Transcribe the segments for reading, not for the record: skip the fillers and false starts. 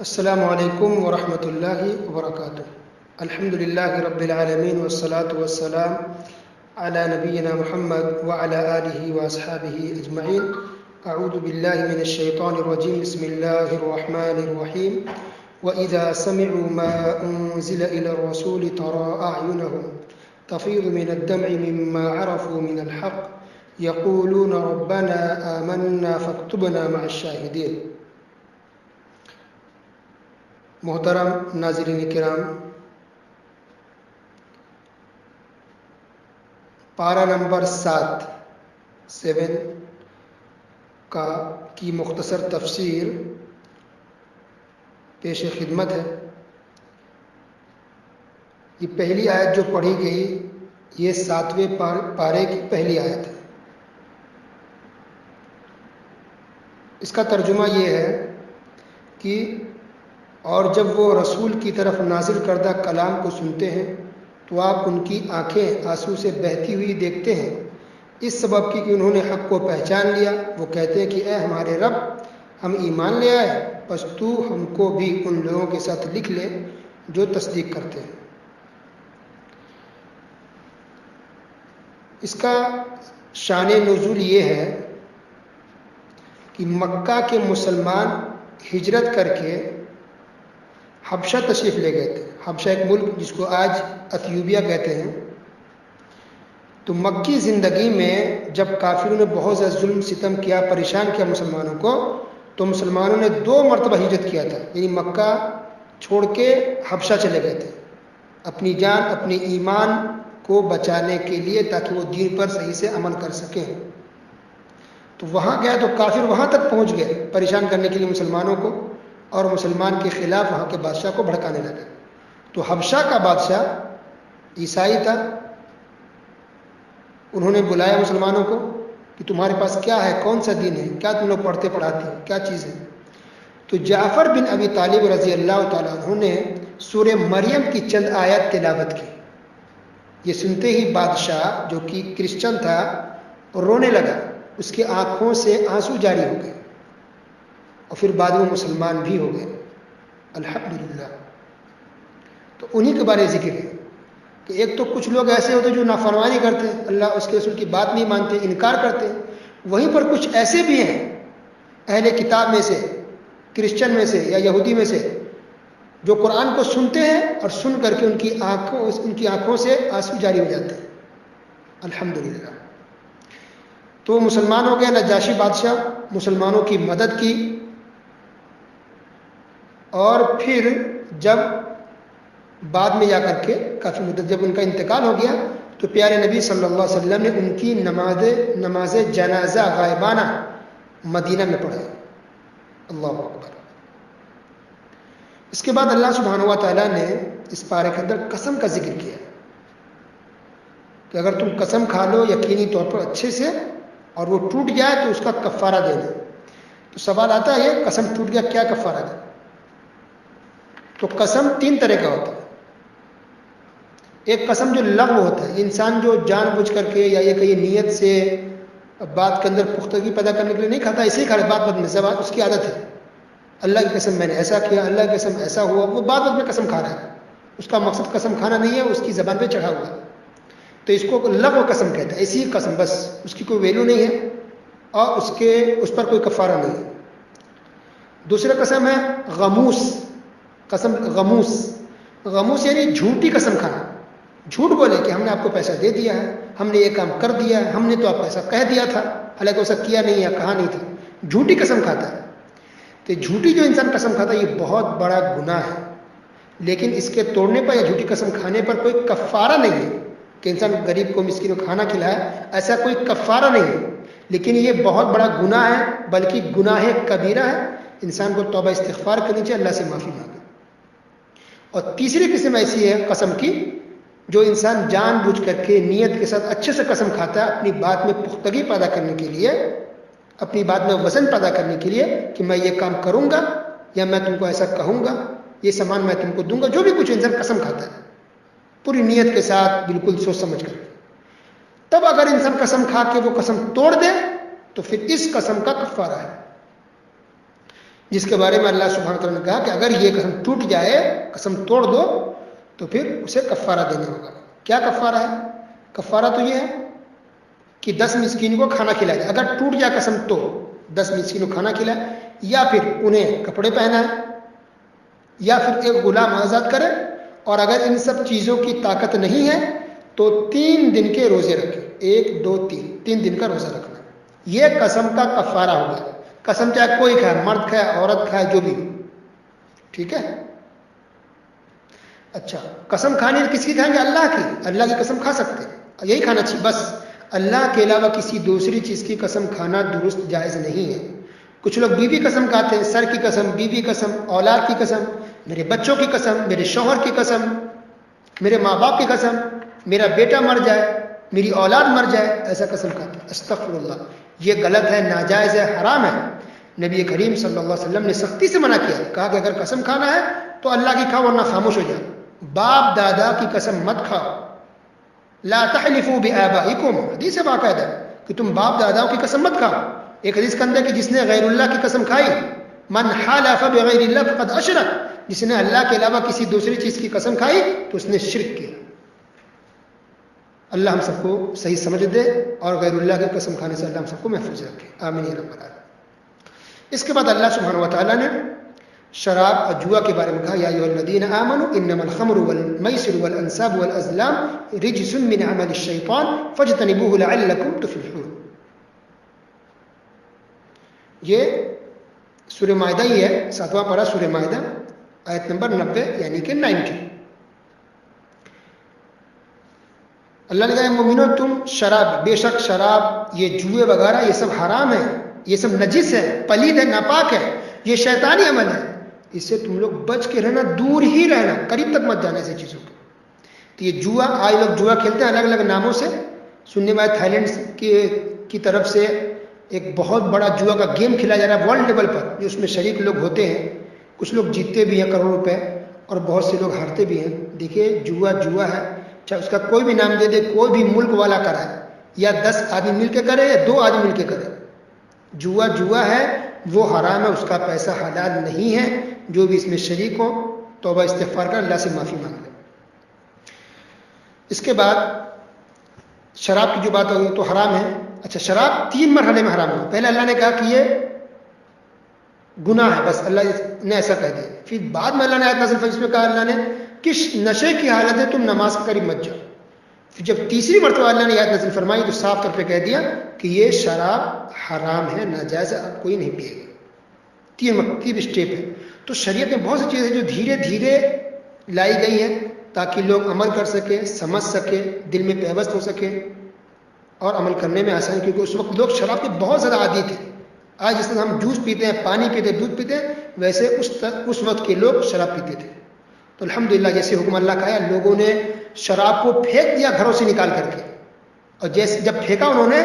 السلام علیکم ورحمۃ اللہ وبرکاتہ۔ الحمد للہ رب العالمین والصلاة والسلام علی نبینا محمد وعلی آلہ واصحابہ اجمعین۔ اعوذ باللہ من الشیطان الرجیم، بسم اللہ الرحمن الرحیم۔ وَإِذَا سَمِعُوا مَا أُنزِلَ إِلَى الرَّسُولِ تَرَى أَعْيُنَهُمْ تَفِيضُ مِنَ الدَّمْعِ مِمَّا عَرَفُوا مِنَ الْحَقِّ يَقُولُونَ رَبَّنَا آمَنَّا فَاكْتُبْنَا مَعَ الشَّاهِدِينَ۔ محترم ناظرین کرام، پارہ نمبر 7 کی مختصر تفسیر پیش خدمت ہے۔ یہ پہلی آیت جو پڑھی گئی یہ 7ویں پارے کی پہلی آیت ہے۔ اس کا ترجمہ یہ ہے کہ اور جب وہ رسول کی طرف نازل کردہ کلام کو سنتے ہیں تو آپ ان کی آنکھیں آنسو سے بہتی ہوئی دیکھتے ہیں، اس سبب کی کہ انہوں نے حق کو پہچان لیا۔ وہ کہتے ہیں کہ اے ہمارے رب، ہم ایمان لے آئے، بس تو ہم کو بھی ان لوگوں کے ساتھ لکھ لے جو تصدیق کرتے ہیں۔ اس کا شان نزول یہ ہے کہ مکہ کے مسلمان ہجرت کر کے حبشہ تشریف لے گئے تھے۔ حبشہ ایک ملک جس کو آج ایتھیوپیا کہتے ہیں۔ تو مکی زندگی میں جب کافروں نے بہت زیادہ ظلم ستم کیا، پریشان کیا مسلمانوں کو، تو مسلمانوں نے 2 مرتبہ ہجرت کیا تھا، یعنی مکہ چھوڑ کے حبشہ چلے گئے تھے اپنی جان اپنی ایمان کو بچانے کے لیے، تاکہ وہ دین پر صحیح سے عمل کر سکیں۔ تو وہاں گیا تو کافر وہاں تک پہنچ گئے پریشان کرنے کے لیے مسلمانوں کو، اور مسلمان کے خلاف وہاں کے بادشاہ کو بھڑکانے لگے۔ تو حبشہ کا بادشاہ عیسائی تھا، انہوں نے بلایا مسلمانوں کو کہ تمہارے پاس کیا ہے، کون سا دین ہے، کیا تم لوگ پڑھتے پڑھاتے ہیں، کیا چیز ہے؟ تو جعفر بن ابی طالب رضی اللہ تعالیٰ عنہ نے سورہ مریم کی چند آیات تلاوت کی۔ یہ سنتے ہی بادشاہ جو کہ کرسچن تھا رونے لگا، اس کی آنکھوں سے آنسو جاری ہو گئے، اور پھر بعد میں مسلمان بھی ہو گئے، الحمدللہ۔ تو انہی کے بارے ذکر ہے کہ ایک تو کچھ لوگ ایسے ہوتے جو نافرمانی کرتے ہیں، اللہ اس کے رسول کی بات نہیں مانتے، انکار کرتے ہیں۔ وہیں پر کچھ ایسے بھی ہیں اہل کتاب میں سے، کرسچن میں سے یا یہودی میں سے، جو قرآن کو سنتے ہیں اور سن کر کے ان کی آنکھوں سے آنسو جاری ہو جاتے ہیں، الحمدللہ۔ تو مسلمان ہو گئے، نجاشی بادشاہ مسلمانوں کی مدد کی، اور پھر جب بعد میں جا کر کے کافی مدت جب ان کا انتقال ہو گیا تو پیارے نبی صلی اللہ علیہ وسلم نے ان کی نماز جنازہ غائبانہ مدینہ میں پڑھائی، اللہ اکبر۔ اس کے بعد اللہ سبحانہ و تعالیٰ نے اس پارے کے اندر قسم کا ذکر کیا کہ اگر تم قسم کھا لو یقینی طور پر اچھے سے اور وہ ٹوٹ جائے تو اس کا کفارہ دینا۔ تو سوال آتا ہے قسم ٹوٹ گیا کیا کفارہ دے؟ تو قسم 3 طرح کا ہوتا ہے۔ ایک قسم جو لغو ہوتا ہے، انسان جو جان بوجھ کر کے یا یہ کہ نیت سے بات کے اندر پختگی پیدا کرنے کے لیے نہیں کھاتا، ایسے ہی کھا رہا، بات میں زبان اس کی عادت ہے، اللہ کی قسم میں نے ایسا کیا، اللہ کی قسم ایسا ہوا، وہ بات میں قسم کھا رہا ہے، اس کا مقصد قسم کھانا نہیں ہے، اس کی زبان پہ چڑھا ہوا ہے، تو اس کو لغو قسم کہتا ہے، ایسی ہی قسم، بس اس کی کوئی ویلیو نہیں ہے اور اس پر کوئی کفارہ نہیں ہے۔ دوسرا قسم ہے غموس قسم، غموس یعنی جھوٹی قسم کھانا، جھوٹ بولے کہ ہم نے آپ کو پیسہ دے دیا ہے، ہم نے یہ کام کر دیا ہے، ہم نے تو آپ کو ایسا کہہ دیا تھا، حالانکہ ایسا کیا نہیں ہے، کہا نہیں تھا، جھوٹی قسم کھاتا ہے۔ تو جھوٹی جو انسان قسم کھاتا ہے یہ بہت بڑا گناہ ہے، لیکن اس کے توڑنے پر یا جھوٹی قسم کھانے پر کوئی کفارہ نہیں ہے کہ انسان غریب کو مسکین کو کھانا کھلائے، ایسا کوئی کفارہ نہیں ہے، لیکن یہ بہت بڑا گناہ ہے، بلکہ گناہ کبیرہ ہے، انسان کو توبہ استغفار کرنی چاہیے، اللہ سے معافی مانگے۔ اور تیسری قسم ایسی ہے قسم کی جو انسان جان بوجھ کر کے نیت کے ساتھ اچھے سے قسم کھاتا ہے، اپنی بات میں پختگی پیدا کرنے کے لیے، اپنی بات میں وزن پیدا کرنے کے لیے کہ میں یہ کام کروں گا یا میں تم کو ایسا کہوں گا، یہ سامان میں تم کو دوں گا، جو بھی کچھ انسان قسم کھاتا ہے پوری نیت کے ساتھ، بالکل سوچ سمجھ کر، تب اگر انسان قسم کھا کے وہ قسم توڑ دے تو پھر اس قسم کا کفارہ ہے۔ جس کے بارے میں اللہ سبحانہ وتعالیٰ نے کہا کہ اگر یہ قسم ٹوٹ جائے، قسم توڑ دو، تو پھر اسے کفارہ دینا ہوگا۔ کیا کفارہ ہے؟ کفارہ تو یہ ہے کہ 10 مسکین کو کھانا کھلائے، اگر ٹوٹ جائے قسم تو 10 مسکین کو کھانا کھلائے، یا پھر انہیں کپڑے پہنائے، یا پھر ایک غلام آزاد کرے، اور اگر ان سب چیزوں کی طاقت نہیں ہے تو 3 دن کے روزے رکھے، 1 2 3 دن کا روزہ رکھنا، یہ قسم کا کفارہ ہوگا۔ قسم چاہے کوئی کھائے، مرد کھائے، عورت کھائے، جو بھی، ٹھیک ہے۔ اچھا، قسم کھانی کس کی کھائیں گے؟ اللہ کی۔ اللہ کی قسم کھا سکتے ہیں، یہی کھانا چاہیے بس۔ اللہ کے علاوہ کسی دوسری چیز کی قسم کھانا درست جائز نہیں ہے۔ کچھ لوگ بیوی قسم کھاتے ہیں، سر کی قسم، بیوی قسم، اولاد کی قسم، میرے بچوں کی قسم، میرے شوہر کی قسم، میرے ماں باپ کی قسم، میرا بیٹا مر جائے، میری اولاد مر جائے، ایسا قسم کھاتے ہیں۔ استغفر اللہ، یہ غلط ہے، ناجائز ہے، حرام ہے۔ نبی کریم صلی اللہ علیہ وسلم نے سختی سے منع کیا، کہا کہ اگر قسم کھانا ہے تو اللہ کی کھاؤ ورنہ خاموش ہو جائے۔ باپ دادا کی قسم مت کھاؤ، لا تحلفوا بآبائکم، حدیث ہے باقاعدہ کہ تم باپ داداؤں کی قسم مت کھاؤ۔ ایک حدیث کے اندر کہ جس نے غیر اللہ کی قسم کھائی، من حلف بغیر اللہ فقد اشرک، جس نے اللہ کے علاوہ کسی دوسری چیز کی قسم کھائی تو اس نے شرک کیا۔ اللہ ہم سب کو صحیح سمجھ دے اور غیر اللہ کی قسم کھانے سے اللہ ہم سب کو محفوظ رکھے، آمین یا رب العالمین۔ اس کے بعد اللہ سبحانہ و تعالیٰ نے شراب اور جوا کے بارے میں کہا، یا ایھا الذین آمنوا انما الخمر والمیسر والانصاب والازلام رجس من عمل الشیطان فاجتنبوه لعلکم تفلحون۔ یہ سورہ مائدہ ہی ہے، 7واں پارہ سورہ مائدہ، آیت نمبر 90 یعنی کہ 90۔ اللہ نے کہا مومنو تم شراب، بے شک شراب، یہ جوئے وغیرہ یہ سب حرام ہے، یہ سب نجس ہے، پلید ہے، ناپاک ہے، یہ شیطانی عمل ہے، اس سے تم لوگ بچ کے رہنا، دور ہی رہنا، قریب تک مت جانا ایسی چیزوں کو۔ تو یہ جوا، آج لوگ جوا کھیلتے ہیں الگ الگ ناموں سے۔ سننے میں تھائی لینڈ کی طرف سے ایک بہت بڑا جوا کا گیم کھیلا جا رہا ہے ورلڈ لیول پر، جو اس میں شریک لوگ ہوتے ہیں، کچھ لوگ جیتتے بھی ہیں کروڑوں روپے اور بہت سے لوگ ہارتے بھی ہیں۔ دیکھیے جوا جوا ہے، چاہے اس کا کوئی بھی نام دے دے، کوئی بھی ملک والا کرا ہے، یا 10 آدمی مل کے کرے یا 2 آدمی مل کے کرے، جوا جوا ہے، وہ حرام ہے، اس کا پیسہ حلال نہیں ہے۔ جو بھی اس میں شریک ہو توبہ استغفار کر اللہ سے معافی مانگ لے۔ اس کے بعد شراب کی جو بات ہوگی تو حرام ہے۔ اچھا، شراب 3 مرحلے میں حرام ہو۔ پہلے اللہ نے کہا کہ یہ گناہ ہے، بس اللہ نے ایسا کہہ دیا۔ پھر بعد میں اللہ نے آیت نازل فرمائی، اس میں کہا اللہ نے کہ نشے کی حالت ہے تم نماز کے قریب مت جاؤ۔ پھر جب تیسری مرتبہ اللہ نے آیت نازل فرمائی تو صاف طور پہ کہہ دیا کہ یہ شراب حرام ہے، ناجائز ہے، اب کوئی نہیں پیے گا۔ 3 اسٹیپ ہے۔ تو شریعت میں بہت سی چیزیں جو دھیرے دھیرے لائی گئی ہیں تاکہ لوگ عمل کر سکے، سمجھ سکے، دل میں پیوست ہو سکے اور عمل کرنے میں آسانی، کیونکہ اس وقت لوگ شراب کے بہت زیادہ عادی تھے۔ آج جس طرح ہم جوس پیتے ہیں، پانی پیتے ہیں، دودھ پیتے ہیں، ویسے اس وقت کے لوگ شراب پیتے تھے۔ تو الحمدللہ جیسے حکم اللہ کا ہے، لوگوں نے شراب کو پھینک دیا گھروں سے نکال کر کے، اور جیسے جب پھینکا انہوں نے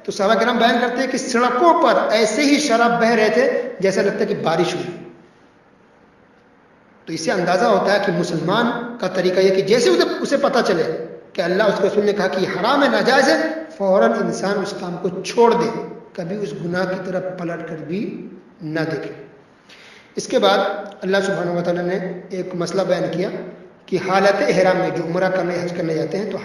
تو صحابہ کرام بیان کرتے ہیں کہ سڑکوں پر ایسے ہی شراب بہہ رہے تھے جیسا لگتا ہے کہ بارش ہوئی۔ تو اس سے اندازہ ہوتا ہے کہ مسلمان کا طریقہ یہ کہ جیسے اسے پتہ چلے کہ اللہ اس کے رسول نے کہا کہ یہ حرام ہے، ناجائز ہے، فوراً انسان اس کام کو چھوڑ دے، کبھی اس گناہ کی طرف پلٹ کر بھی نہ دیکھے۔ اس کے بعد اللہ سبحانہ و تعالیٰ نے ایک مسئلہ بیان کیا کہ حالت احرام میں جو عمرہ کرنے حج کرنے جاتے ہیں تو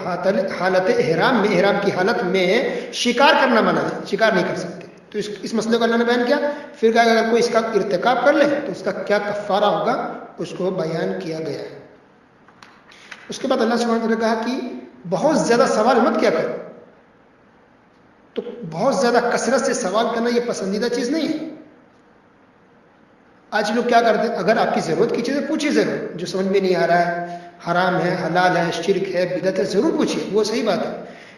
حالت احرام میں، احرام کی حالت میں شکار کرنا منع ہے، شکار نہیں کر سکتے۔ تو اس مسئلے کو اللہ نے بیان کیا، پھر کہا کہ اگر کوئی اس کا ارتکاب کر لے تو اس کا کیا کفارہ ہوگا، اس کو بیان کیا گیا ہے۔ اس کے بعد اللہ سبحانہ وتعالیٰ نے کہا کہ بہت زیادہ سوال مت کیا کرو۔ تو بہت زیادہ کثرت سے سوال کرنا یہ پسندیدہ چیز نہیں ہے۔ آج لوگ کیا کرتے ہیں، اگر آپ کی ضرورت کی چیزیں پوچھیے ضرور، جو سمجھ میں نہیں آ رہا ہے، حرام ہے، حلال ہے، شرک ہے، بدعت ہے، ضرور پوچھیے، وہ صحیح بات ہے۔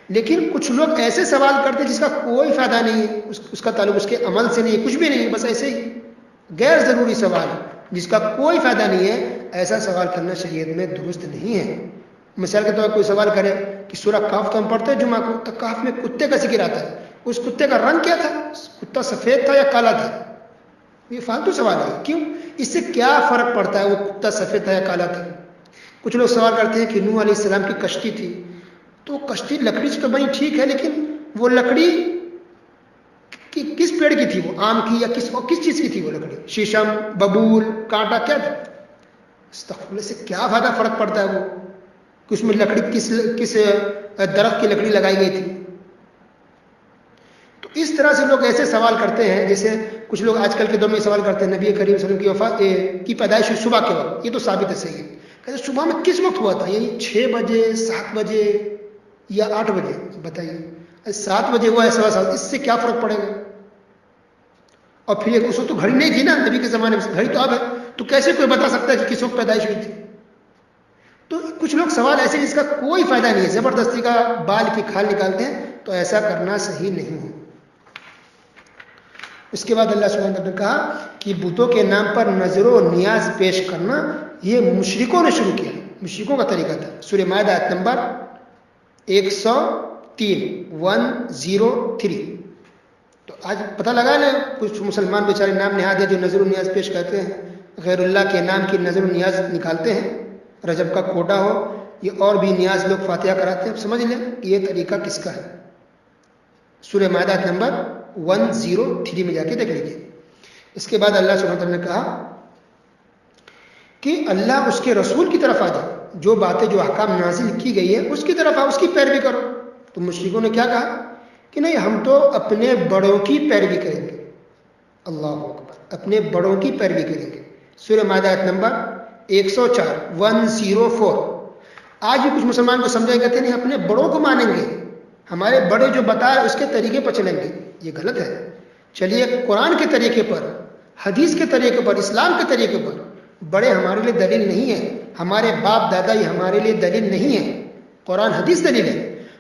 لیکن کچھ لوگ ایسے سوال کرتے ہیں جس کا کوئی فائدہ نہیں ہے، اس کا تعلق اس کے عمل سے نہیں ہے، کچھ بھی نہیں ہے، بس ایسے ہی غیر ضروری سوال جس کا کوئی فائدہ نہیں ہے، ایسا سوال کرنا شریعت میں درست نہیں ہے۔ مثال کے طور پر کوئی سوال کرے کہ سورہ کہف تو ہم پڑھتے ہیں جمعہ کو، تو کہف میں کتے کا ذکر آتا ہے، اس کتے کا رنگ کیا تھا، کتا سفید تھا یا کالا تھا؟ یہ فالتو سوال ہے، کیوں؟ اس سے کیا فرق پڑتا ہے وہ کتا سفید تھا یا کالا تھا؟ کچھ لوگ سوال کرتے ہیں کہ نوح علیہ السلام کی کشتی تھی، تو کشتی لکڑی سے تو بنی ٹھیک ہے، لیکن وہ لکڑی کہ کس پیڑ کی تھی وہ، آم کی یا کس چیز کی تھی وہ لکڑی؟ شیشم، ببول، کانٹا، کیا تھا؟ استغفر اللہ، سے کیا فائدہ فرق پڑتا ہے وہ کہ اس میں لکڑی کس درخت کی لکڑی لگائی گئی تھی؟ تو اس طرح سے لوگ ایسے سوال کرتے ہیں، جیسے کچھ لوگ آج کل کے دور میں سوال کرتے ہیں نبی کریم صلی اللہ علیہ وسلم کی پیدائش صبح کے وقت، یہ تو ثابت ہے، صحیح ہے، کہتے صبح میں کس وقت ہوا تھا؟ یعنی 6 بجے، 7 بجے یا 8 بجے؟ بتائیے، 7 بجے ہوا ہے، 7:15، اس سے کیا فرق پڑے گا؟ اور پھر اس وقت تو گھڑی نہیں تھی نا نبی کے زمانے میں، گھڑی تو اب ہے، تو کیسے کوئی بتا سکتا ہے کہ کس وقت پیدائش ہوئی تھی؟ تو کچھ لوگ سوال ایسے جس کا کوئی فائدہ نہیں ہے، زبردستی کا بال کی کھال نکالتے ہیں، تو ایسا کرنا صحیح نہیں ہے۔ اس کے بعد اللہ سبحانہ وتعالی نے کہا کہ بتوں کے نام پر نظر و نیاز پیش کرنا یہ مشرکوں نے شروع کیا، مشرکوں کا طریقہ تھا۔ سورہ مائدہ آیت نمبر 103 تو آج پتہ لگا نا، کچھ مسلمان بیچارے نام نہاد ہیں جو نظر و نیاز پیش کرتے ہیں، غیر اللہ کے نام کی نظر و نیاز نکالتے ہیں، رجب کا کوٹا ہو یہ اور بھی نیاز لوگ فاتحہ کراتے ہیں۔ سمجھ لیں کہ یہ طریقہ کس کا ہے۔ سورہ مائدہ آیت نمبر 103 میں جا کے دیکھ لیجیے۔ اس کے بعد اللہ سبحانہ وتعالی نے کہا کہ اللہ اس کے رسول کی طرف آ جائے، جو باتیں جو احکام نازل کی گئی ہے اس کی طرف آ، اس کی پیروی کرو۔ تو مشرکوں نے کیا کہا کہ نہیں، ہم تو اپنے بڑوں کی پیروی کریں گے۔ اللہ اکبر، اپنے بڑوں کی پیروی کریں گے۔ سورہ مائدہ آیت نمبر 104 آج بھی کچھ مسلمان کو سمجھا کہتے ہیں نہیں، اپنے بڑوں کو مانیں گے، ہمارے بڑے جو بتائے اس کے طریقے پر چلیں گے۔ یہ غلط ہے۔ چلیے قرآن کے طریقے پر، حدیث کے طریقے پر، اسلام کے طریقے پر، بڑے ہمارے لیے دلیل نہیں ہے، ہمارے باپ دادا یہ ہمارے لیے دلیل نہیں ہے، قرآن حدیث دلیل ہے۔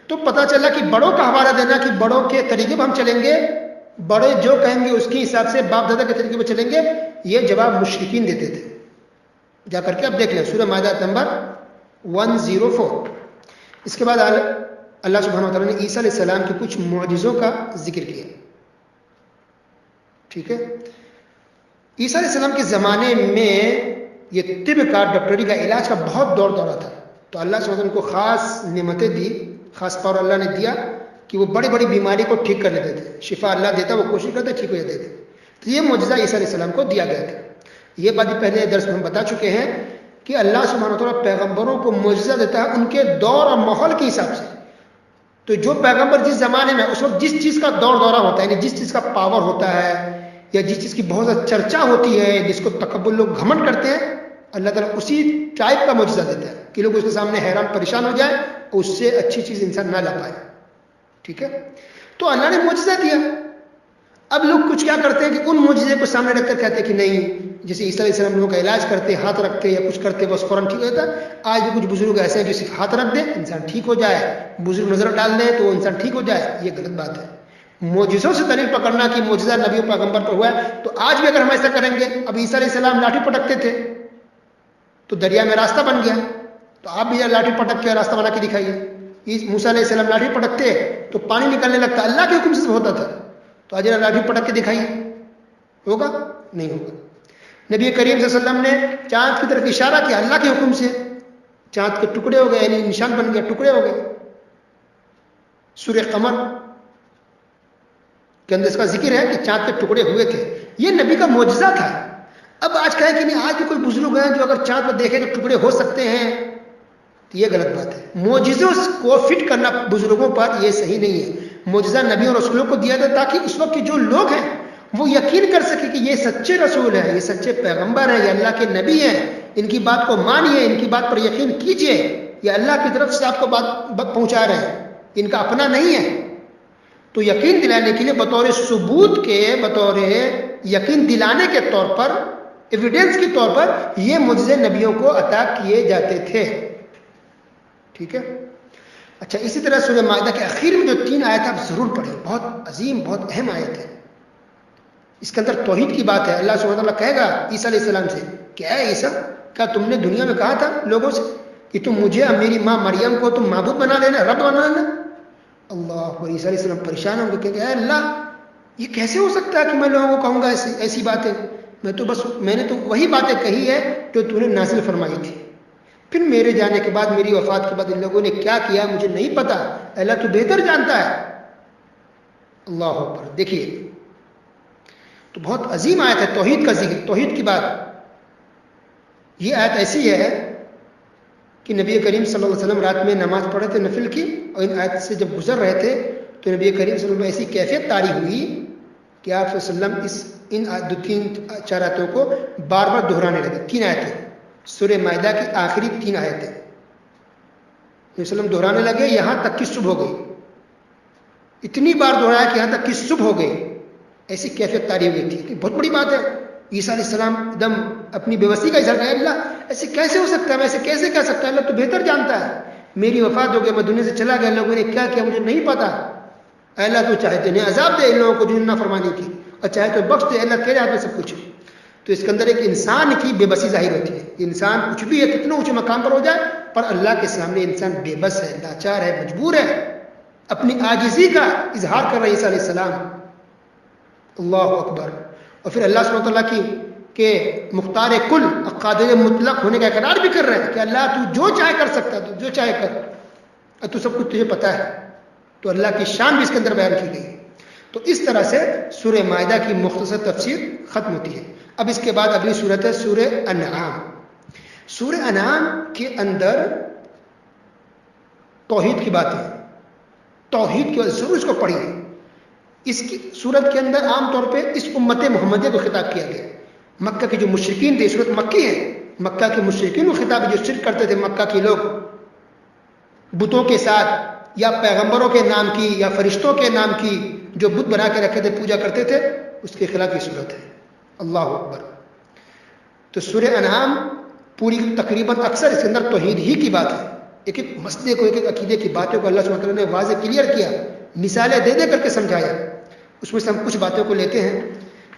تو پتہ چلا کہ بڑوں کا حوالہ دینا کہ بڑوں کے طریقے پر ہم چلیں گے، بڑے جو کہیں گے اس کے حساب سے باپ دادا کے طریقے پر چلیں گے، یہ جواب مشرکین دیتے تھے۔ جا کر کے اب دیکھ لیں سورہ مائدہ نمبر 104۔ اس کے بعد اللہ سبحانہ وتعالیٰ نے عیسیٰ علیہ السلام کے کچھ معجزوں کا ذکر کیا، ٹھیک ہے۔ عیسیٰ علیہ السلام کے زمانے میں یہ طب کا، ڈاکٹری کا، علاج کا بہت دورہ تھا، تو اللہ سبحانہ وتعالیٰ کو خاص نعمتیں دی، خاص طور اللہ نے دیا کہ وہ بڑی بڑی بیماری کو ٹھیک کر لیتے تھے، شفا اللہ دیتا، وہ کوشش کرتے ٹھیک ہو جاتے تھے۔ تو یہ معجزہ عیسیٰ علیہ السلام کو دیا گیا تھا۔ یہ بات پہلے درس میں ہم بتا چکے ہیں کہ اللہ سبحانہ وتعالیٰ پیغمبروں کو معجزہ دیتا ہے ان کے دور اور ماحول کے حساب سے۔ تو جو پیغمبر جس زمانے میں، اس وقت جس چیز کا دورہ ہوتا ہے، یعنی جس چیز کا پاور ہوتا ہے یا جس چیز کی بہت زیادہ چرچا ہوتی ہے، جس کو تکبر لوگ گھمنڈ کرتے ہیں، اللہ تعالیٰ اسی ٹائپ کا معجزہ دیتا ہے کہ لوگ اس کے سامنے حیران پریشان ہو جائیں اور اس سے اچھی چیز انسان نہ لا پائے، ٹھیک ہے۔ تو اللہ نے معجزہ دیا۔ اب لوگ کچھ کیا کرتے ہیں کہ ان معجزے کو سامنے رکھ کر کہتے ہیں کہ نہیں، جیسے عیسیٰ علیہ السلام لوگوں کا علاج کرتے، ہاتھ رکھتے یا کچھ کرتے بس فوراً ٹھیک ہو جاتا ہے۔ آج بھی کچھ بزرگ ایسے ہیں جو صرف ہاتھ رکھ دیں انسان ٹھیک ہو جائے، بزرگ نظر ڈال دیں تو انسان ٹھیک ہو جائے، یہ غلط بات ہے۔ معجزوں سے دلیل پکڑنا کہ معجزہ نبی و پیغمبر پر ہوا ہے، تو آج بھی اگر ہم ایسا کریں گے، اب عیسیٰ علیہ السلام لاٹھی پٹکتے تھے تو دریا میں راستہ بن گیا، تو آپ بھی لاٹھی پٹک کے راستہ بنا کے دکھائیے۔ موسیٰ علیہ السلام لاٹھی پٹکتے تو پانی نکلنے لگتا، اللہ کے حکم سے ہوتا تھا، تو آج لاٹھی پٹک کے دکھائیے، ہوگا؟ نہیں ہوگا۔ نبی کریم صلی اللہ علیہ وسلم نے چاند کی طرف اشارہ کیا، اللہ کے حکم سے چاند کے ٹکڑے ہو گئے، یعنی نشان بن گیا، ٹکڑے ہو گئے۔ سورہ قمر کے اندر اس کا ذکر ہے کہ چاند کے ٹکڑے ہوئے تھے، یہ نبی کا معجزہ تھا۔ اب آج کہیں کہ نہیں، آج بھی کوئی بزرگ ہیں جو اگر چاند پر دیکھیں تو ٹکڑے ہو سکتے ہیں، تو یہ غلط بات ہے۔ معجزوں کو فٹ کرنا بزرگوں پر یہ صحیح نہیں ہے۔ معجزہ نبی اور رسولوں کو دیا تھا تاکہ اس وقت کے جو لوگ ہیں وہ یقین کر سکے کہ یہ سچے رسول ہیں، یہ سچے پیغمبر ہیں، یہ اللہ کے نبی ہیں، ان کی بات کو مانیے، ان کی بات پر یقین کیجئے، یہ اللہ کی طرف سے آپ کو بات پہنچا رہے ہیں، ان کا اپنا نہیں ہے۔ تو یقین دلانے کے لیے بطور ثبوت کے، بطور یقین دلانے کے طور پر، ایویڈنس کے طور پر یہ معجزے نبیوں کو عطا کیے جاتے تھے، ٹھیک ہے۔ اچھا، اسی طرح سورہ مائدہ کے اخیر میں جو 3 آیت آپ ضرور پڑھیں، بہت عظیم، بہت اہم آیت ہے۔ اس کے اندر توحید کی بات ہے۔ اللہ سبحانہ وتعالیٰ کہے گا عیسیٰ علیہ السلام سے کہ اے عیسیٰ، کیا تم نے دنیا میں کہا تھا لوگوں سے کہ تم مجھے اور میری ماں مریم کو تم معبود بنا لینا، رب بنا لینا؟ اللہ اکبر۔ عیسیٰ علیہ السلام پریشان ہوں گے کہ اے اللہ، یہ کیسے ہو سکتا ہے کہ میں لوگوں کو کہوں گا ایسی باتیں؟ میں نے تو وہی باتیں کہی ہے جو تم نے نازل فرمائی تھی، پھر میرے جانے کے بعد، میری وفات کے بعد ان لوگوں نے کیا کیا مجھے نہیں پتا، اللہ تو بہتر جانتا ہے۔ اللہ اکبر۔ دیکھیے تو بہت عظیم آیت ہے توحید کا ذکر، توحید کی بات. یہ آیت ایسی ہے کہ نبی کریم صلی اللہ علیہ وسلم رات میں نماز پڑھے تھے نفل کی، اور ان آیت سے جب گزر رہے تھے تو نبی کریم صلی اللہ علیہ وسلم ایسی کیفیت طاری ہوئی کہ آپ صلی اللہ علیہ وسلم ان دو تین چار آیتوں کو بار بار دہرانے لگے. 3 آیتیں سورہ مائدہ کی آخری 3 آیتیں نبی صلی اللہ علیہ وسلم دہرانے لگے یہاں تک کہ صبح ہو گئی. اتنی بار دہرایا کہ یہاں تک کہ صبح ہو گئی. ایسی کیفیت طاری ہوئی تھی. بہت بڑی بات ہے. عیسیٰ علیہ السلام ایک دم اپنی بے بسی کا اظہار کیا، اللہ ایسے کیسے ہو سکتا ہے، میں ایسے کیسے کہہ سکتا ہے، اللہ تو بہتر جانتا ہے. میری وفات ہو گئی، میں دنیا سے چلا گیا، لوگوں نے کیا کیا مجھے نہیں پتا. اللہ تو چاہتے نہیں عذاب دے ان لوگوں کو جو نافرمانی کی، اور چاہے تو بخش دے. اللہ تیرے ہاتھ میں سب کچھ ہے. تو اس کے اندر ایک انسان کی بے بسی ظاہر ہوتی ہے. انسان کچھ بھی ہے، کتنا اونچے مقام پر ہو جائے، پر اللہ کے سامنے انسان بے بس ہے، لاچار ہے، مجبور ہے. اپنی عاجزی کا اظہار کر رہے عیسیٰ علیہ السلام. اللہ اکبر. اور پھر اللہ سبحانہ وتعالیٰ کی کہ مختار کل قادر مطلق ہونے کا اقرار بھی کر رہے ہیں کہ اللہ تو جو چاہے کر سکتا ہے، تو جو چاہے کر، اور تو سب کچھ تجھے پتا ہے. تو اللہ کی شان بھی اس کے اندر بیان کی گئی. تو اس طرح سے سورہ مائدہ کی مختصر تفسیر ختم ہوتی ہے. اب اس کے بعد اگلی سورت ہے سورہ انعام. سورہ انعام کے اندر توحید کی باتیں، توحید کی ضرور اس کو پڑھیے. اس کی صورت کے اندر عام طور پہ اس امت محمدیہ کو خطاب کیا گیا. مکہ کے جو مشرکین تھے، صورت مکی ہے، مکہ کے مشرکین کو خطاب جو شرک کرتے تھے مکہ کے لوگ، بتوں کے ساتھ یا پیغمبروں کے نام کی یا فرشتوں کے نام کی جو بت بنا کے رکھے تھے پوجا کرتے تھے، اس کے خلاف یہ صورت ہے. اللہ اکبر. تو سورہ انعام پوری تقریباً اکثر اس کے اندر توحید ہی کی بات ہے. ایک ایک مسئلے کو، ایک ایک عقیدے کی باتوں کو اللہ سبحانہ وتعالیٰ نے واضح کلیئر کیا، مثالیں دے دے کر کے سمجھایا. اس میں سے ہم کچھ باتوں کو لیتے ہیں.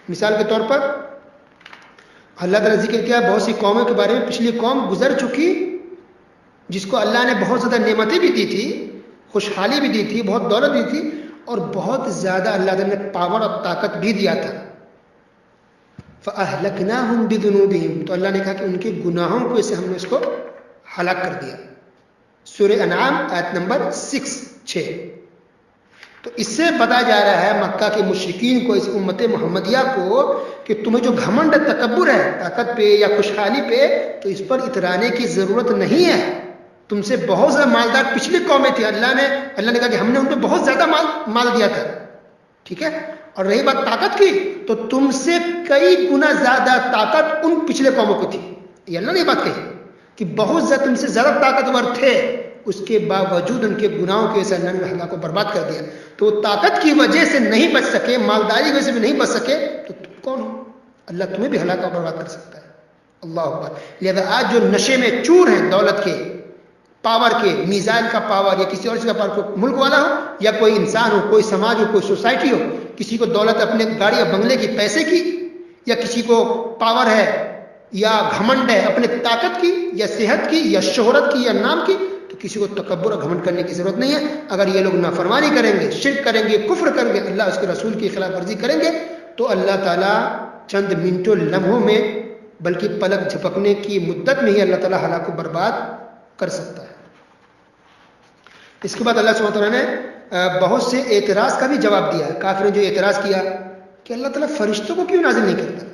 مثال کے طور پر اللہ تعالیٰ نے ذکر کیا بہت سی قوموں کے بارے میں. پچھلی قوم گزر چکی جس کو اللہ نے بہت زیادہ نعمتیں بھی دی تھی، خوشحالی بھی دی تھی، بہت دولت دی تھی، اور بہت زیادہ اللہ تعالیٰ نے پاور اور طاقت بھی دیا تھا. فَأَهْلَكْنَاهُمْ بِذُنُوبِهِمْ. تو اللہ نے کہا کہ ان کے گناہوں کو سے ہم نے اس کو ہلاک کر دیا. سورہ انعام آیت نمبر 6. تو اس سے بتایا جا رہا ہے مکہ کے مشرکین کو، اس امت محمدیہ کو، کہ تمہیں جو گھمنڈ تکبر ہے طاقت پہ یا خوشحالی پہ، تو اس پر اترانے کی ضرورت نہیں ہے. تم سے بہت زیادہ مالدار پچھلی قومیں تھی، اللہ نے کہا کہ ہم نے ان پہ بہت زیادہ مال دیا تھا. ٹھیک ہے. اور رہی بات طاقت کی، تو تم سے کئی گنا زیادہ طاقت ان پچھلے قوموں کو تھی. یہ اللہ نے بات کہی کہ بہت زیادہ تم سے زیادہ طاقتور تھے، اس کے باوجود ان کے گناہوں کی وجہ سے اللہ نے ہلاک کو برباد کر دیا. تو طاقت کی وجہ سے نہیں بچ سکے، مالداری کی وجہ سے بھی نہیں بچ سکے، تو تم کون ہو؟ اللہ تمہیں بھی ہلاک اور برباد کر سکتا ہے. اللہ اکبر. لہذا آج جو نشے میں چور ہیں، دولت کے، پاور کے، میزائل کا پاور یا کسی اور چیز کا پاور، کوئی ملک والا ہو یا کوئی انسان ہو، کوئی سماج ہو، کوئی سوسائٹی ہو، کسی کو دولت اپنے گاڑی یا بنگلے کی، پیسے کی، یا کسی کو پاور ہے یا گھمنڈ ہے اپنے طاقت کی یا صحت کی یا شہرت کی یا نام کی، تو کسی کو تکبر اور گھمنڈ کرنے کی ضرورت نہیں ہے. اگر یہ لوگ نافرمانی کریں گے، شرک کریں گے، کفر کریں گے، اللہ اس کے رسول کی خلاف ورزی کریں گے، تو اللہ تعالیٰ چند منٹوں لمحوں میں، بلکہ پلک جھپکنے کی مدت میں ہی اللہ تعالیٰ ہلاک کو برباد کر سکتا ہے. اس کے بعد اللہ سبحانہ وتعالیٰ نے بہت سے اعتراض کا بھی جواب دیا ہے. کافروں نے جو اعتراض کیا کہ اللہ تعالیٰ فرشتوں کو کیوں نازل نہیں کرتا،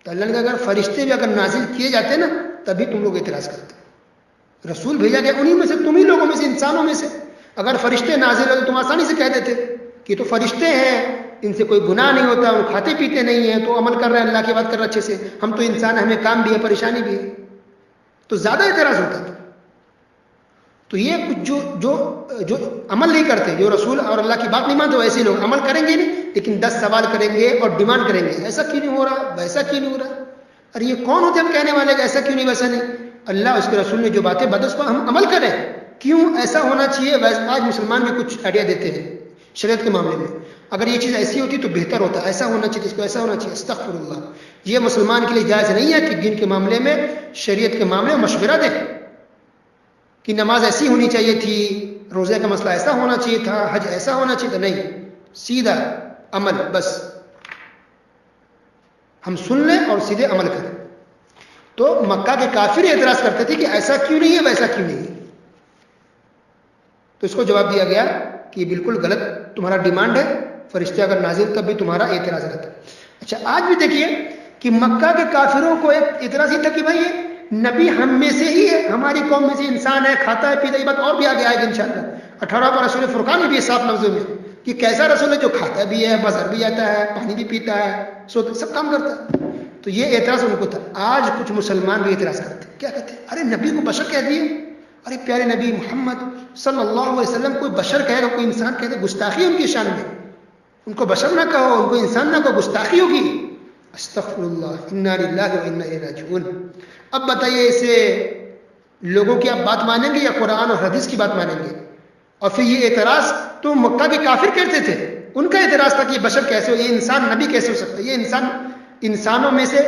تو اللہ نے کہا اگر فرشتے بھی اگر نازل کیے جاتے نا تبھی تم لوگ اعتراض کرتے. رسول بھیجا گیا انہی میں سے، تم ہی لوگوں میں سے، انسانوں میں سے. اگر فرشتے نازل ہو تو تم آسانی سے کہہ دیتے کہ یہ تو فرشتے ہیں، ان سے کوئی گناہ نہیں ہوتا، وہ کھاتے پیتے نہیں ہیں، تو عمل کر رہے ہیں، اللہ کی بات کر رہے اچھے سے، ہم تو انسان ہیں، ہمیں کام بھی ہے، پریشانی بھی ہے. تو زیادہ اعتراض ہوتا تھا. تو یہ کچھ جو عمل نہیں کرتے، جو رسول اور اللہ کی بات نہیں مانتے، ایسے لوگ عمل کریں گے نہیں، لیکن 10 سوال کریں گے اور ڈیمانڈ کریں گے، ایسا کیوں نہیں ہو رہا، ویسا کیوں نہیں ہو رہا. ارے یہ کون ہوتے ہم کہنے والے کہ ایسا کیوں نہیں ویسا نہیں. اللہ اس کے رسول نے جو باتیں بتائی اس پر ہم عمل کریں. کیوں ایسا ہونا چاہیے. آج مسلمان بھی کچھ آئیڈیا دیتے ہیں شریعت کے معاملے میں، اگر یہ چیز ایسی ہوتی تو بہتر ہوتا، ایسا ہونا چاہیے، اس کو ایسا ہونا چاہیے. استغفر اللہ. یہ مسلمان کے لیے جائز نہیں ہے کہ دین کے معاملے میں، شریعت کے معاملے میں مشورہ دے کہ نماز ایسی ہونی چاہیے تھی، روزے کا مسئلہ ایسا ہونا چاہیے تھا، حج ایسا ہونا چاہیے تھا. نہیں، سیدھا عمل، بس ہم سن لیں اور سیدھے عمل کریں. تو مکہ کے کافر اعتراض کرتے تھے کہ ایسا کیوں نہیں ہے، ویسا کیوں نہیں ہے. تو اس کو جواب دیا گیا کہ یہ بالکل غلط تمہارا ڈیمانڈ ہے. فرشتے اگر نازل تب بھی تمہارا اعتراض رہتا. اچھا آج بھی دیکھیے کہ مکہ کے کافروں کو ایک اعتراض ہی تھا کہ بھائی یہ نبی ہم میں سے ہی ہے, ہماری قوم میں سے انسان ہے, کھاتا ہے پیتا ہے. یہ بات اور بھی آگے آئے گی انشاءاللہ. 18 پر رسول فرقان میں بھی صاف لفظوں میں کہ کیسا رسول ہے جو کھاتا بھی ہے, بازار بھی جاتا ہے, پانی بھی پیتا ہے, سب کام کرتا ہے. تو یہ اعتراض ان کو تھا. آج کچھ مسلمان بھی اعتراض کرتے ہیں. کیا کہتے ہیں؟ ارے نبی کو بشر کہہ دیے. ارے پیارے نبی محمد صلی اللہ علیہ وسلم کوئی بشر کہے گا, کوئی انسان کہے گا, گستاخی ان کی شان میں. ان کو بشر نہ کہو, ان کو انسان نہ کہو, گستاخی ہوگی. استغفر اللہ, انا للہ و انا الیہ راجعون. اب بتائیے اسے لوگوں کی آپ بات مانیں گے یا قرآن اور حدیث کی بات مانیں گے؟ اور پھر یہ اعتراض تو مکہ کے کافر کرتے تھے, ان کا اعتراض تھا کہ یہ بشر کیسے ہو, یہ انسان نبی کیسے ہو سکتا ہے, یہ انسانوں میں سے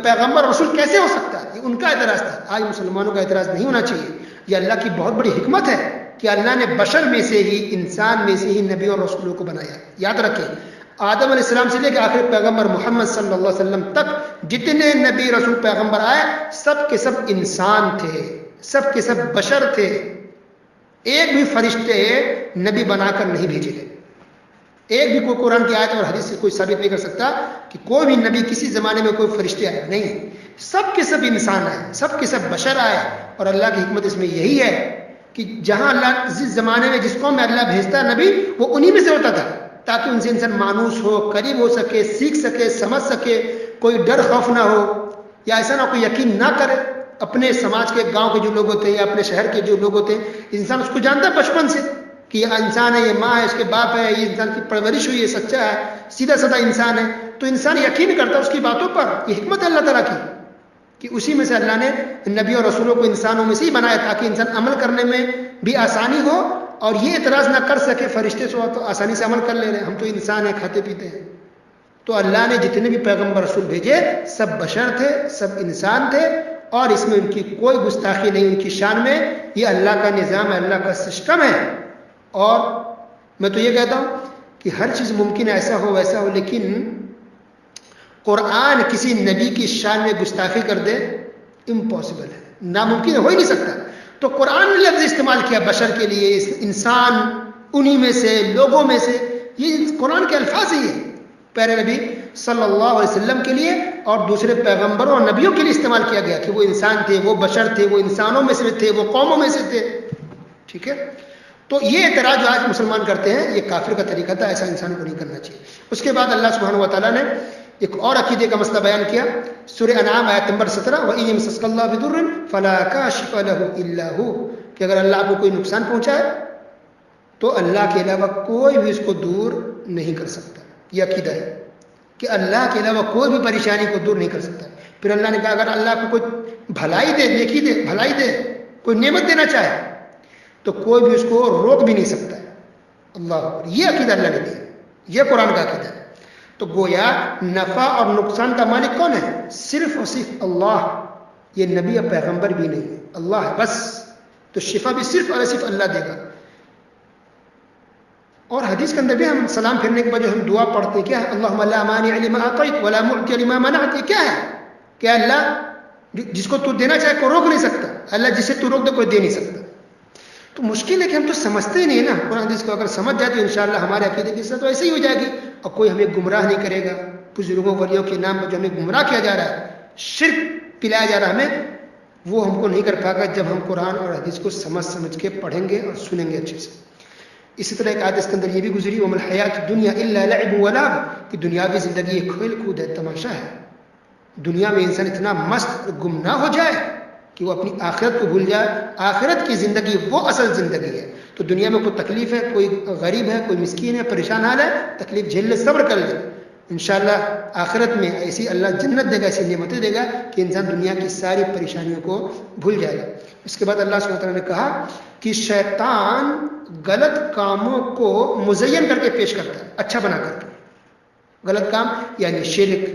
پیغمبر رسول کیسے ہو سکتا ہے, یہ ان کا اعتراض تھا. آج مسلمانوں کا اعتراض نہیں ہونا چاہیے. یہ اللہ کی بہت بڑی حکمت ہے کہ اللہ نے بشر میں سے ہی, انسان میں سے ہی نبی اور رسولوں کو بنایا. یاد رکھیں آدم علیہ السلام سے لے کے آخر پیغمبر محمد صلی اللہ علیہ وسلم تک جتنے نبی رسول پیغمبر آئے سب کے سب انسان تھے, سب کے سب بشر تھے. ایک بھی فرشتے نبی بنا کر نہیں بھیجے گئے. ایک بھی کوئی قرآن کی آیت اور حدیث سے کوئی ثابت نہیں کر سکتا کہ کوئی بھی نبی کسی زمانے میں کوئی فرشتے آئے. نہیں, سب کے سب انسان آئے, سب کے سب بشر آئے. اور اللہ کی حکمت اس میں یہی ہے کہ جہاں اللہ جس زمانے میں جس قوم میں اللہ بھیجتا ہے نبی, وہ انہی میں سے ہوتا تھا تاکہ ان سے انسان مانوس ہو, قریب ہو سکے, سیکھ سکے, سمجھ سکے, کوئی ڈر خوف نہ ہو, یا ایسا نہ کوئی یقین نہ کرے. اپنے سماج کے گاؤں کے جو لوگ ہوتے ہیں یا اپنے شہر کے جو لوگ ہوتے ہیں, انسان اس کو جانتا ہے بچپن سے کہ یہ انسان ہے, یہ ماں ہے, اس کے باپ ہے, یہ انسان کی پرورش ہوئی, یہ سچا ہے, سیدھا سادہ انسان ہے. تو انسان یقین کرتا ہے اس کی باتوں پر. یہ حکمت ہے اللہ تعالیٰ کی کہ اسی میں سے اللہ نے نبی اور رسولوں کو انسانوں میں سے ہی بنایا تاکہ انسان عمل کرنے میں بھی آسانی ہو اور یہ اعتراض نہ کر سکے فرشتے سے تو آسانی سے عمل کر لے رہے ہیں, ہم تو انسان ہیں, کھاتے پیتے ہیں. تو اللہ نے جتنے بھی پیغمبر رسول بھیجے سب بشر تھے, سب انسان تھے, اور اس میں ان کی کوئی گستاخی نہیں ان کی شان میں. یہ اللہ کا نظام ہے, اللہ کا سسٹم ہے. اور میں تو یہ کہتا ہوں کہ ہر چیز ممکن ہے, ایسا ہو ویسا ہو, لیکن قرآن کسی نبی کی شان میں گستاخی کر دے امپاسبل ہے, ناممکن ہے, ہو ہی نہیں سکتا. تو قرآن نے لفظ استعمال کیا بشر کے لیے, انسان انہی میں سے, لوگوں میں سے. یہ قرآن کے الفاظ ہی ہیں پیارے نبی صلی اللہ علیہ وسلم کے لیے اور دوسرے پیغمبروں اور نبیوں کے لیے استعمال کیا گیا کہ وہ انسان تھے, وہ بشر تھے, وہ انسانوں میں سے تھے, وہ قوموں میں سے تھے. ٹھیک ہے, تو یہ اعتراض جو آج مسلمان کرتے ہیں یہ کافر کا طریقہ تھا, ایسا انسان کو نہیں کرنا چاہیے. اس کے بعد اللہ سبحانہ و تعالیٰ نے ایک اور عقیدے کا مسئلہ بیان کیا. سورہ انعام آیت نمبر 17, وَإِن يَمْسَسْكَ اللَّهُ بِضُرٍّ فَلَا كَاشِفَ لَهُ إِلَّا هُوَ, کہ اگر اللہ آپ کو کوئی نقصان پہنچائے تو اللہ کے علاوہ کوئی بھی اس کو دور نہیں کر سکتا. یہ عقیدہ ہے کہ اللہ کے علاوہ کوئی بھی پریشانی کو دور نہیں کر سکتا. پھر اللہ نے کہا اگر اللہ کو کوئی بھلائی دے, نیکی دے, بھلائی دے, کوئی نعمت دینا چاہے تو کوئی بھی اس کو روک بھی نہیں سکتا ہے. اللہ, یہ عقیدہ اللہ نے دیا, یہ قرآن کا عقیدہ ہے. تو گویا نفع اور نقصان کا مالک کون ہے؟ صرف اور صرف اللہ. یہ نبی اور پیغمبر بھی نہیں ہے, اللہ ہے بس. تو شفا بھی صرف اور صرف اللہ دے گا. اور حدیث کے اندر بھی ہم سلام پھرنے کے بعد جو ہم دعا پڑھتے ہیں کیا ہے؟ اللہم لا مانع لما اعطیت ولا معطی لما منعت. یہ کیا ہے کہ اللہ جس کو تو دینا چاہے کوئی روک نہیں سکتا, اللہ جسے تو روک دے کوئی دے نہیں سکتا. تو مشکل ہے کہ ہم تو سمجھتے ہی نہیں نا قرآن حدیث کو. اگر سمجھ جائے تو انشاءاللہ ہمارے عقیدے کی صورت تو ایسے ہی ہو جائے گی اور کوئی ہمیں گمراہ نہیں کرے گا. بزرگوں ولیوں کے نام پر جو ہمیں گمراہ کیا جا رہا ہے, شرک پلایا جا رہا ہے ہمیں, وہ ہم کو نہیں کر پائے گا جب ہم قرآن اور حدیث کو سمجھ کے پڑھیں گے اور سنیں گے اچھے سے. اسی طرح ایک آیت اس کے اندر یہ بھی گزری, وَمَا الْحَيَاةُ الدُّنْيَا إِلَّا لَعِبٌ وَلَعْبٌ, کہ دنیاوی زندگی ایک کھیل کود ہے, تماشا ہے. دنیا میں انسان اتنا مست گمراہ ہو جائے کہ وہ اپنی آخرت کو بھول جائے. آخرت کی زندگی وہ اصل زندگی ہے. تو دنیا میں کوئی تکلیف ہے, کوئی غریب ہے, کوئی مسکین ہے, پریشان حال ہے, تکلیف جھیل لے, صبر کر لے. انشاءاللہ آخرت میں ایسی اللہ جنت دے گا, ایسی نعمتیں دے گا کہ انسان دنیا کی ساری پریشانیوں کو بھول جائے گا. اس کے بعد اللہ سبحانہ وتعالیٰ نے کہا کہ شیطان غلط کاموں کو مزین کر کے پیش کرتا ہے, اچھا بنا کر کے. غلط کام یعنی شرک,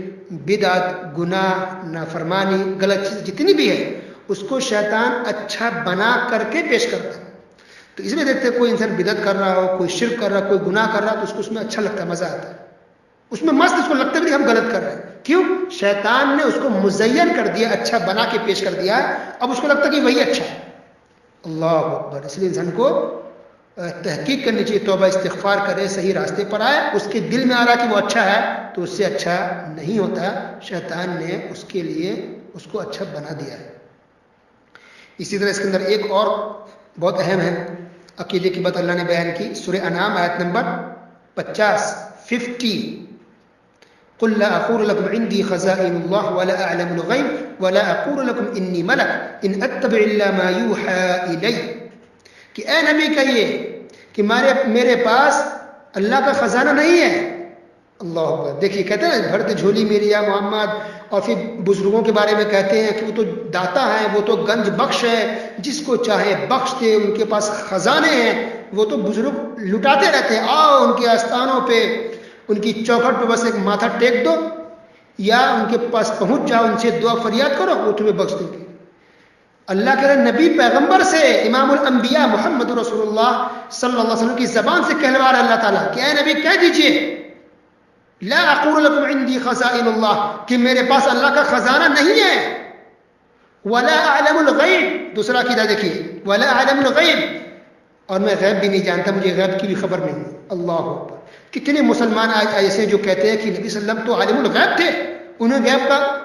بدعت, گناہ, نافرمانی, غلط چیز جتنی بھی ہے اس کو شیطان اچھا بنا کر کے پیش کرتا ہے. تو اس میں دیکھتے ہیں کوئی انسان بدعت کر رہا ہو, کوئی شرک کر رہا ہے, کوئی گناہ کر رہا ہے, تو اس کو اس میں اچھا لگتا ہے, مزہ آتا ہے, اس میں مست اس کو لگتا ہے کہ ہم غلط کر رہے ہیں. کیوں؟ شیطان نے اس کو مزین کر دیا, اچھا بنا کے پیش کر دیا, اب اس کو لگتا ہے کہ وہی اچھا ہے. اللہ اکبر. اس لیے انسان کو تحقیق کرنی چاہیے، توبہ استغفار کرے، صحیح راستے پر آئے. اس کے دل میں آ رہا کہ وہ اچھا ہے تو اس سے اچھا نہیں ہوتا، شیطان نے اس کے لیے اس کو اچھا بنا دیا ہے. اسی طرح اس کے اندر ایک اور بہت اہم ہے عقیدے کی بات اللہ نے بیان کی. سورہ انعام آیت نمبر 50. قل لا اقول لكم عندي خزائن الله ولا اعلم الغيب ولا اقول لكم اني ملك ان اتبع الا ما يوحى الي. کہ اے نبی کہیے کہ میرے پاس اللہ کا خزانہ نہیں ہے. اللہ اکبر. دیکھیے کہتے ہیں بھر دے جھولی میری یا محمد. اور پھر بزرگوں کے بارے میں کہتے ہیں کہ وہ تو داتا ہیں، وہ تو گنج بخش ہے، جس کو چاہے بخش دے، ان کے پاس خزانے ہیں. وہ تو بزرگ لٹاتے رہتے ہیں، آؤ ان کے آستانوں پہ، ان کی چوکھٹ پہ بس ایک ماتھا ٹیک دو یا ان کے پاس پہنچ جاؤ، ان سے دعا فریاد کرو، وہ تمہیں بخش دیں گے. اللہ کے نبی پیغمبر سے، امام الانبیاء محمد رسول اللہ صلی اللہ علیہ وسلم کی زبان سے کہلوا رہا اللہ تعالیٰ کہ اے نبی کہہ دیجئے لا اقول لكم عندي خزائن اللہ، کہ میرے پاس اللہ کا خزانہ نہیں ہے. ولا اعلم الغیب، دوسرا عقیدہ دیکھیے، ولا اعلم الغیب، اور میں غیب بھی نہیں جانتا، مجھے غیب کی بھی خبر نہیں. اللہ اکبر. کتنے مسلمان آج ایسے جو کہتے ہیں کہ نبی صلی اللہ علیہ وسلم تو عالم الغیب تھے، انہیں غیب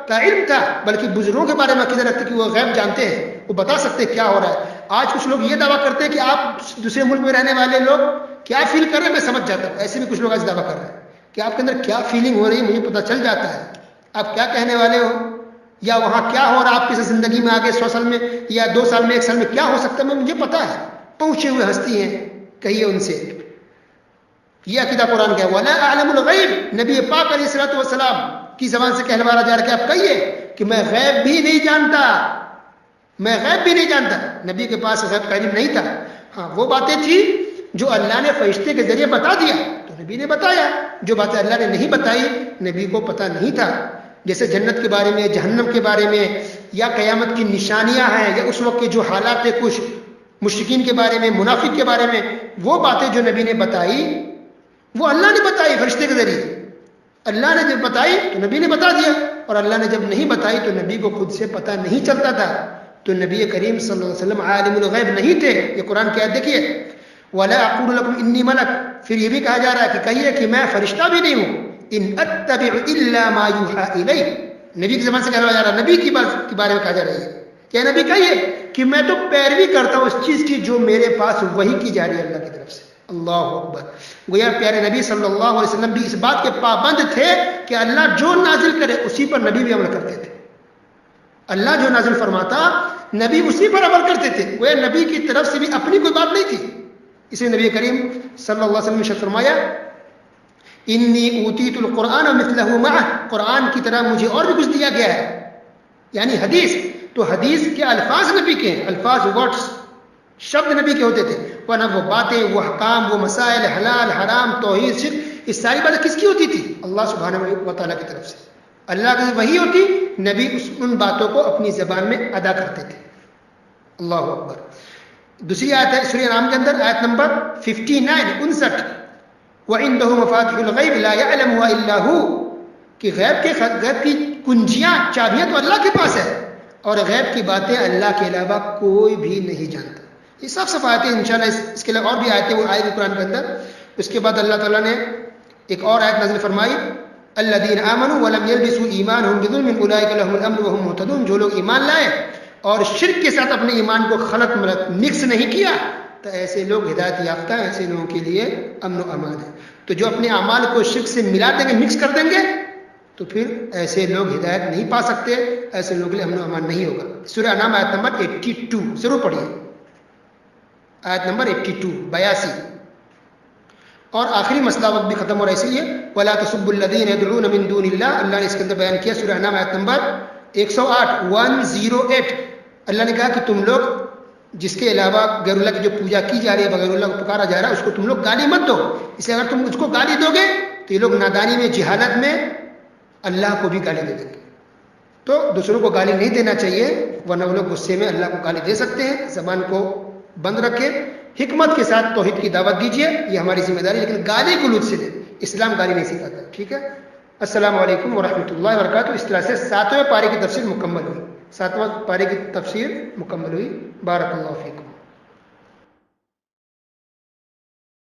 کا علم تھا، بلکہ بزرگوں کے بارے میں عقیدہ رکھتے کہ وہ غیب جانتے ہیں، وہ بتا سکتے کیا ہو رہا ہے. آج کچھ لوگ یہ دعویٰ کرتے ہیں کہ آپ دوسرے ملک میں رہنے والے لوگ کیا فیل کر رہے ہیں میں سمجھ جاتا ہوں. ایسے بھی کچھ لوگ آج دعویٰ کر رہے ہیں کہ آپ کے اندر کیا فیلنگ ہو رہی ہے مجھے پتہ چل جاتا ہے، آپ کیا کہنے والے ہو، یا وہاں کیا ہو رہا ہے آپ کی زندگی میں آگے 100 سال میں یا 2 سال میں 1 سال میں کیا ہو سکتا ہے مجھے پتا ہے. پہنچے ہوئے ہستی ہیں، کہیے ان سے. یہ عقیدہ قرآن کا ہے. ولا اعلم الغیب، نبی پاک علیہ الصلوۃ والسلام کی زبان سے کہلوایا جا رہا ہے کہ آپ کہیے کہ میں غیب بھی نہیں جانتا، میں غیب بھی نہیں جانتا. نبی کے پاس غیب کا علم نہیں تھا. ہاں وہ باتیں تھی جو اللہ نے فرشتے کے ذریعے بتا دیا تو نبی نے بتایا، جو باتیں اللہ نے نہیں بتائی نبی کو پتہ نہیں تھا. جیسے جنت کے بارے میں، جہنم کے بارے میں، یا قیامت کی نشانیاں ہیں، یا اس وقت کے جو حالات ہیں کچھ مشرکین کے بارے میں، منافق کے بارے میں، وہ باتیں جو نبی نے بتائی وہ اللہ نے بتائی فرشتے کے ذریعے. اللہ نے جب بتائی تو نبی نے بتا دیا، اور اللہ نے جب نہیں بتائی تو نبی کو خود سے پتہ نہیں چلتا تھا. تو نبی کریم صلی اللہ علیہ وسلم عالم الغیب نہیں تھے. یہ قرآن کی آیت دیکھیے، وَلَا أَقُولُ لَكُمْ إِنِّي مَلَكٌ. پھر یہ بھی کہا جا رہا ہے کہ کہیے کہ میں فرشتہ بھی نہیں ہوں. إِنْ أَتَّبِعُ إِلَّا مَا يُوحَىٰ إِلَيَّ. نبی کی زبان سے کہا جا رہا ہے، نبی کی بات کے بارے میں کہا جا رہا ہے کہ نبی کہیے کہ میں تو پیروی کرتا ہوں اس چیز کی جو میرے پاس وحی کی جا رہی ہے اللہ کی طرف سے. اللہ اکبر. گویا پیارے نبی صلی اللہ علیہ وسلم بھی اس بات کے پابند تھے کہ اللہ جو نازل کرے اسی پر نبی بھی عمل کرتے تھے. اللہ جو نازل فرماتا نبی اسی پر عمل کرتے تھے. گویا نبی کی طرف سے بھی اپنی کوئی بات نہیں تھی. اسے نبی کریم صلی اللہ علیہ وسلم نے شرط فرمایا انی اوتیت القرآن مثلہ معہ، قرآن کی طرح مجھے اور بھی کچھ دیا گیا ہے، یعنی حدیث. تو حدیث کے الفاظ نبی کے ہیں، الفاظ ورڈز شبد نبی کے ہوتے تھے، ورنہ وہ باتیں، وہ احکام، وہ مسائل، حلال حرام، توحید شرک، یہ ساری باتیں کس کی ہوتی تھی؟ اللہ سبحانہ و تعالیٰ کی طرف سے. اللہ کی وحی ہوتی، نبی ان باتوں کو اپنی زبان میں ادا کرتے تھے. اللہ اکبر. دوسری آیت ہے سورہ انعام کے اندر، آیت نمبر 59. وَعِندَهُ مَفَاتِحُ الْغَيْبِ لَا يَعْلَمُهَا إِلَّا هُوَ، کہ غیب کی کنجیاں، چابیاں تو اللہ کے پاس ہے، اور غیب کی باتیں اللہ کے علاوہ کوئی بھی نہیں جانتا. یہ صاف صاف آیتیں انشاءاللہ اس کے علاوہ اور بھی آیتیں وہ آئے گی قرآن کے اندر. اس کے بعد اللہ تعالیٰ نے ایک اور آیت نازل فرمائی، الذین آمنوا ولم یلبسوا ایمانہم بظلم اولئک لهم الامن وهم مہتدون. جو لوگ ایمان لائے اور شرک کے ساتھ اپنے ایمان کو خلط ملط مکس نہیں کیا تو ایسے لوگ ہدایت یافتہ ہیں، ایسے لوگوں کے لیے امن و امان ہے. تو جو اپنے اعمال کو شرک سے ملا دیں گے، مکس کر دیں گے، تو پھر ایسے لوگ ہدایت نہیں پا سکتے، ایسے لوگوں کے لیے امن و امان نہیں ہوگا. سورہ انعام آیت نمبر 82 ضرور پڑھیے، آیت نمبر 82. اور آخری مسئلہ وقت بھی ختم ہو رہا ہے، اسی لیے وَلَا تَسُبُّوا الَّذِينَ يَدْعُونَ مِن دُونِ اللَّهِ. اللہ نے اس کے اندر بیان کیا سورہ انعام آیت نمبر 108. اللہ نے کہا کہ تم لوگ جس کے علاوہ غیر اللہ کی جو پوجا کی جا رہی ہے، بغیر اللہ کو پکارا جا رہا ہے، اس کو تم لوگ گالی مت دو. اس لیے اگر تم اس کو گالی دو گے تو یہ لوگ نادانی میں، جہالت میں اللہ کو بھی گالی دے دیں گے. تو دوسروں کو گالی نہیں دینا چاہیے، ورنہ وہ لوگ غصے میں اللہ کو گالی دے سکتے ہیں. زبان کو بند رکھیں، حکمت کے ساتھ توحید کی دعوت دیجیے، یہ ہماری ذمہ داری، لیکن گالی گلوچ سے دیں. اسلام گالی نہیں سکھاتا. ٹھیک ہے. السلام علیکم ورحمۃ اللہ وبرکاتہ. اس طرح سے 7ویں پارے کی تفسیر مکمل ہوئی. 7واں پارے کی تفسیر مکمل ہوئی. بارک اللہ فیک.